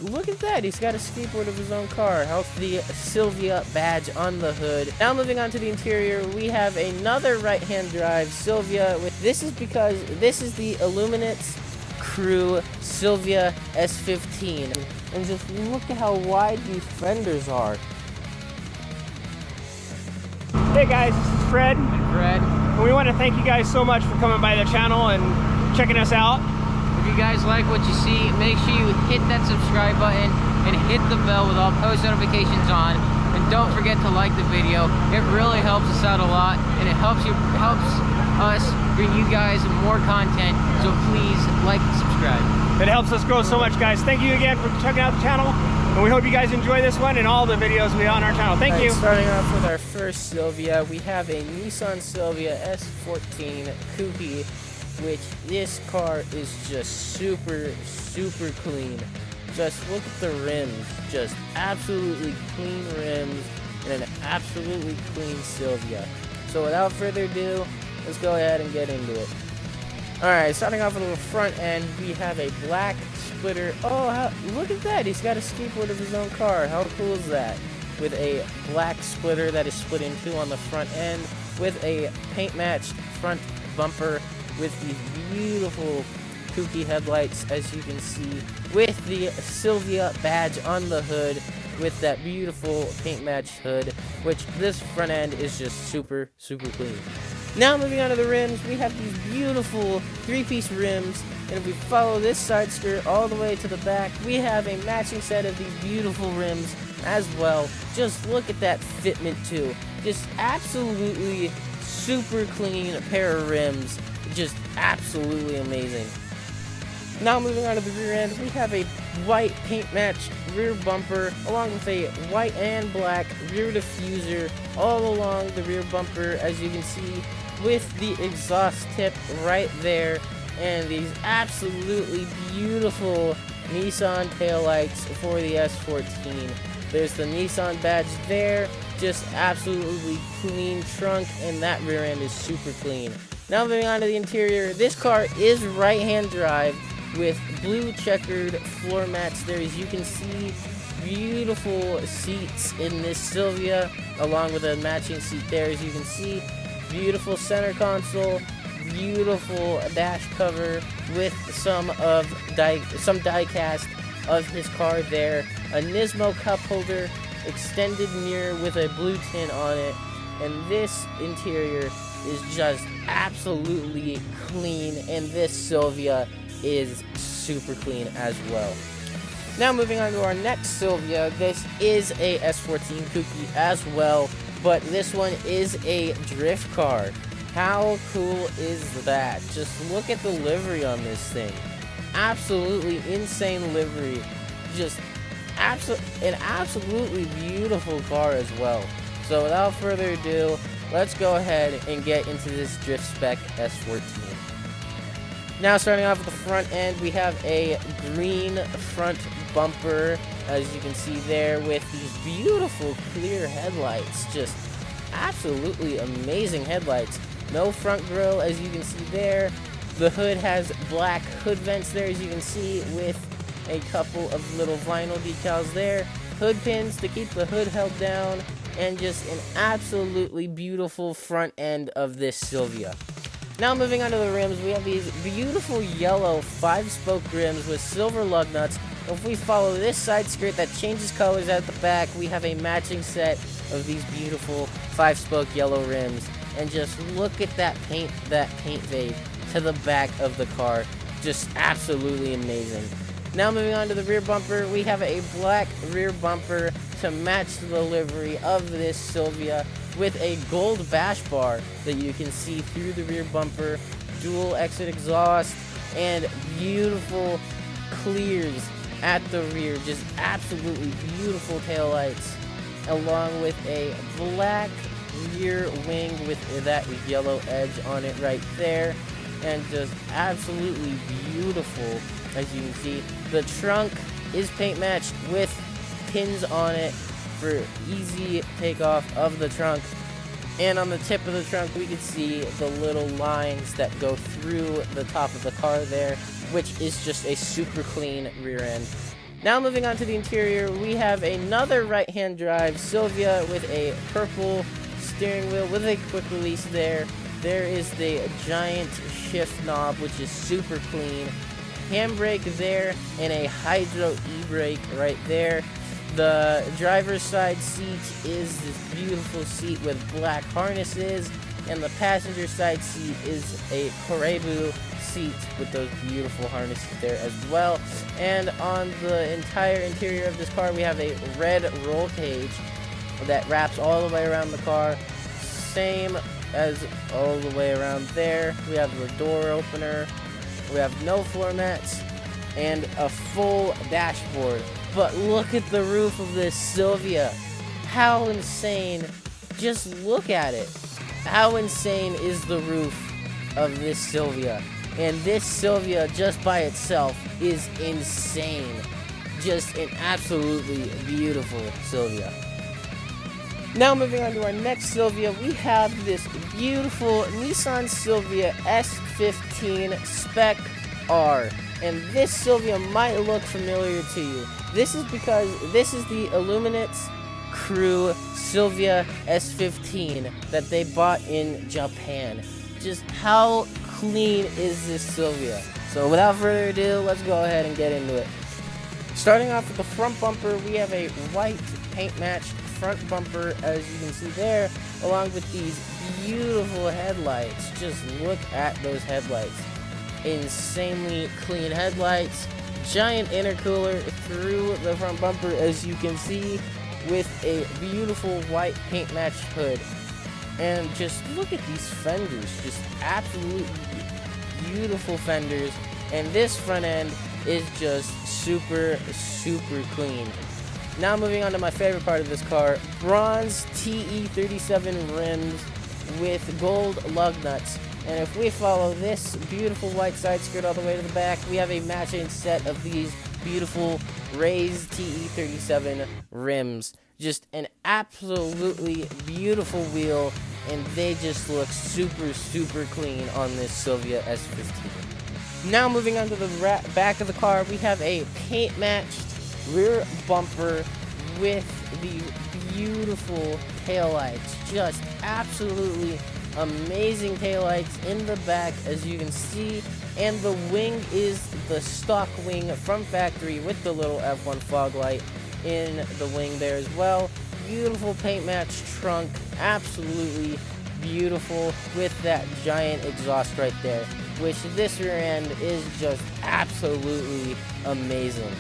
look at that. He's got a skateboard of his own car. How's the Silvia badge on the hood? Now moving on to the interior, we have another right-hand drive Silvia. This is because this is the Illuminates Crew Silvia S15. And just look at how wide these fenders are. Hey guys, this is Fred. Fred, And we want to thank you guys so much for coming by the channel and checking us out. If you guys like what you see, make sure you hit that subscribe button and hit the bell with all post notifications on. And don't forget to like the video. It really helps us out a lot, and it helps us bring you guys more content. So please like and subscribe. It helps us grow so much, guys. Thank you again for checking out the channel. And we hope you guys enjoy this one and all the videos we have on our channel. Thank you. Starting off with our first Silvia, we have a Nissan Silvia S14 Coupe, which this car is just super clean. Just look at the rims, just absolutely clean rims and an absolutely clean Silvia. So without further ado, let's go ahead and get into it. Alright, starting off with the front end, we have a black splitter. Oh, look at that, he's got a skateboard of his own car. How cool is that? With a black splitter that is split in two on the front end, with a paint matched front bumper, with these beautiful kooky headlights, as you can see, with the Silvia badge on the hood, with that beautiful paint matched hood, which this front end is just super clean. Now moving on to the rims, we have these beautiful three-piece rims, and if we follow this side skirt all the way to the back, we have a matching set of these beautiful rims as well. Just look at that fitment too. Just absolutely super clean pair of rims. Just absolutely amazing. Now moving on to the rear end, we have a white paint matched rear bumper along with a white and black rear diffuser all along the rear bumper, as you can see, with the exhaust tip right there, and these absolutely beautiful Nissan taillights for the S14. There's the Nissan badge there, just absolutely clean trunk, and that rear end is super clean. Now moving on to the interior, this car is right-hand drive with blue checkered floor mats there, as you can see. Beautiful seats in this Silvia, along with a matching seat there, as you can see. Beautiful center console, beautiful dash cover with some die cast of his car there. A Nismo cup holder, extended mirror with a blue tint on it, and this interior is just absolutely clean, and this Silvia is super clean as well. Now moving on to our next Silvia, this is a S14 Coupe as well, but this one is a drift car. How cool is that? Just look at the livery on this thing. Absolutely insane livery. Just an absolutely beautiful car as well. So without further ado, let's go ahead and get into this drift spec S14. Now starting off with the front end, we have a green front bumper, as you can see there, with these beautiful clear headlights. Just absolutely amazing headlights. No front grille, as you can see there. The hood has black hood vents there, as you can see, with a couple of little vinyl decals there. Hood pins to keep the hood held down, and just an absolutely beautiful front end of this Silvia. Now moving on to the rims, we have these beautiful yellow 5-spoke rims with silver lug nuts. If we follow this side skirt that changes colors at the back, we have a matching set of these beautiful 5-spoke yellow rims. And just look at that paint fade to the back of the car. Just absolutely amazing. Now moving on to the rear bumper, we have a black rear bumper to match the livery of this Silvia, with a gold bash bar that you can see through the rear bumper, dual exit exhaust, and beautiful clears at the rear. Just absolutely beautiful taillights, along with a black rear wing with that yellow edge on it right there, and just absolutely beautiful. As you can see, the trunk is paint matched with pins on it for easy takeoff of the trunk, and on the tip of the trunk we can see the little lines that go through the top of the car there, which is just a super clean rear end. Now moving on to the interior, we have another right-hand drive Silvia with a purple steering wheel with a quick release there. There is the giant shift knob, which is super clean. Handbrake there, and a hydro e-brake right there. The driver's side seat is this beautiful seat with black harnesses, and the passenger side seat is a Caribou seat with those beautiful harnesses there as well. And on the entire interior of this car, we have a red roll cage that wraps all the way around the car, same as all the way around there. We have the door opener, we have no floor mats, and a full dashboard. But look at the roof of this Silvia. How insane. Just look at it. How insane is the roof of this Silvia? And this Silvia just by itself is insane. Just an absolutely beautiful Silvia. Now moving on to our next Silvia, we have this beautiful Nissan Silvia S15 Spec R. And this Silvia might look familiar to you. This is because this is the Illuminates Crew Silvia S15 that they bought in Japan. Just how clean is this Silvia? So without further ado, let's go ahead and get into it. Starting off with the front bumper, we have a white paint matched front bumper, as you can see there, along with these beautiful headlights. Just look at those headlights. Insanely clean headlights. Giant intercooler through the front bumper, as you can see, with a beautiful white paint matched hood. And just look at these fenders, just absolutely beautiful fenders. And this front end is just super clean. Now moving on to my favorite part of this car, bronze TE37 rims with gold lug nuts. And if we follow this beautiful white side skirt all the way to the back, we have a matching set of these beautiful raised TE37 rims. Just an absolutely beautiful wheel, and they just look super clean on this Silvia S15. Now moving on to the back of the car, we have a paint matched rear bumper with the beautiful taillights. Just absolutely amazing taillights in the back, as you can see, and the wing is the stock wing from factory with the little F1 fog light in the wing there as well. Beautiful paint match trunk, absolutely beautiful, with that giant exhaust right there, which this rear end is just absolutely amazing.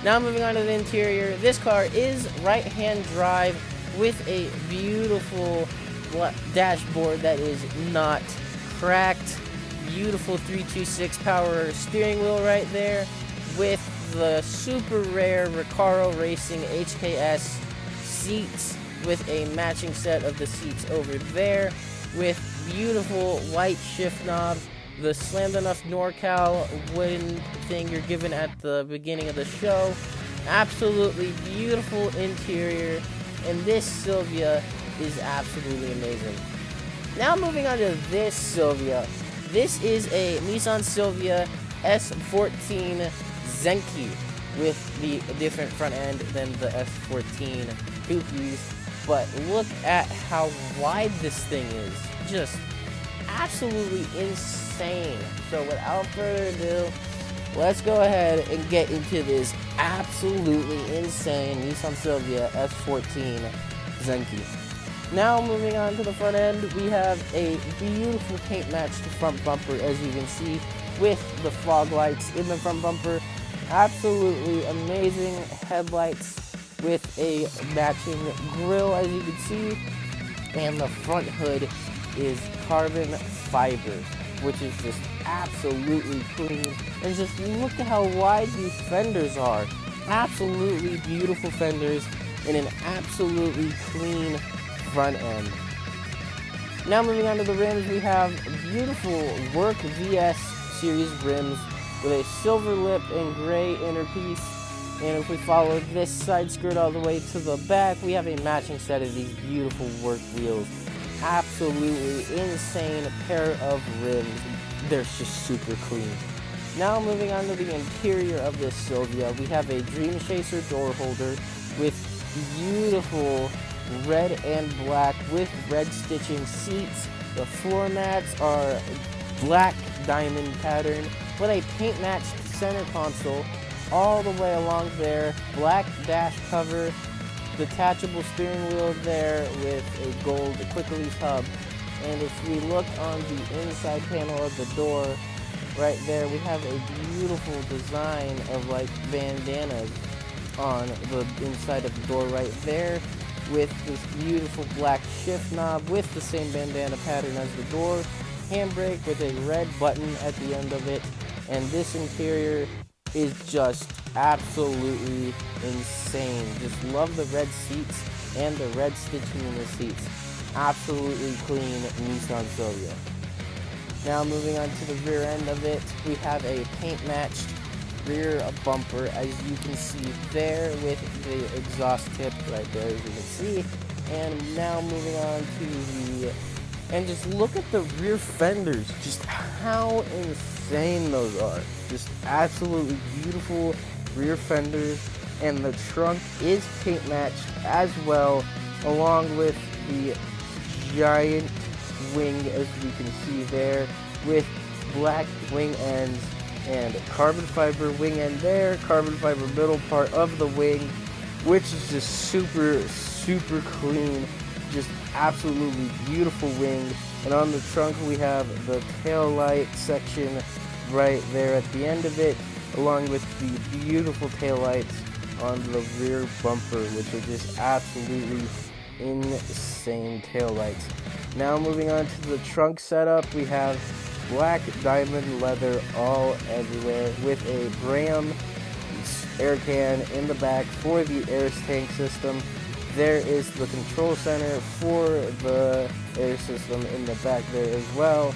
Now moving on to the interior, this car is right-hand drive with a beautiful dashboard that is not cracked. Beautiful 326 power steering wheel right there, with the super rare Recaro Racing HKS seats with a matching set of the seats over there, with beautiful white shift knob, the Slammedenuff NorCal wooden thing you're given at the beginning of the show. Absolutely beautiful interior, and this Silvia is absolutely amazing. Now moving on to this Silvia. This is a Nissan Silvia S14 Zenki with the different front end than the S14 Coupes. But look at how wide this thing is. Just absolutely insane. So without further ado, let's go ahead and get into this absolutely insane Nissan Silvia S14 Zenki. Now moving on to the front end, we have a beautiful paint matched front bumper, as you can see, with the fog lights in the front bumper. Absolutely amazing headlights with a matching grille, as you can see, and the front hood is carbon fiber, which is just absolutely clean. And just look at how wide these fenders are. Absolutely beautiful fenders and an absolutely clean front end. Now moving on to the rims, we have beautiful Work VS series rims with a silver lip and gray inner piece. And if we follow this side skirt all the way to the back, we have a matching set of these beautiful Work wheels. Absolutely insane pair of rims. They're just super clean. Now moving on to the interior of this Silvia, we have a Dream Chaser door holder with beautiful red and black with red stitching seats. The floor mats are black diamond pattern with a paint matched center console all the way along there, black dash cover, detachable steering wheel there with a gold quick release hub. And if we look on the inside panel of the door, right there, we have a beautiful design of like bandanas on the inside of the door right there, with this beautiful black shift knob with the same bandana pattern as the door, handbrake with a red button at the end of it, and this interior is just absolutely insane. Just love the red seats and the red stitching in the seats. Absolutely clean Nissan Silvia. Now moving on to the rear end of it, we have a paint matched rear bumper, as you can see there, with the exhaust tip right there, as you can see. And now moving on to the, and just look at the rear fenders, just how insane those are. Just absolutely beautiful rear fenders, and the trunk is paint matched as well, along with the giant wing, as we can see there, with black wing ends and carbon fiber wing end there, carbon fiber middle part of the wing, which is just super clean, just absolutely beautiful wing. And on the trunk we have the tail light section right there at the end of it, along with the beautiful tail lights on the rear bumper, which are just absolutely insane tail lights. Now moving on to the trunk setup, we have black diamond leather all everywhere with a Bram air can in the back for the air tank system. There is the control center for the air system in the back there as well.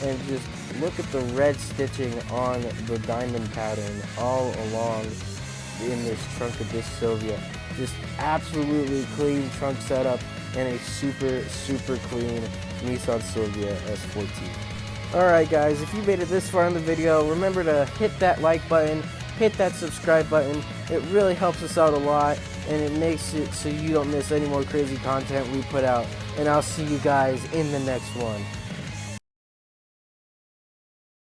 And just look at the red stitching on the diamond pattern all along in this trunk of this Silvia. Just absolutely clean trunk setup and a super clean Nissan Silvia S14. Alright guys, if you made it this far in the video, remember to hit that like button, hit that subscribe button. It really helps us out a lot, and it makes it so you don't miss any more crazy content we put out. And I'll see you guys in the next one.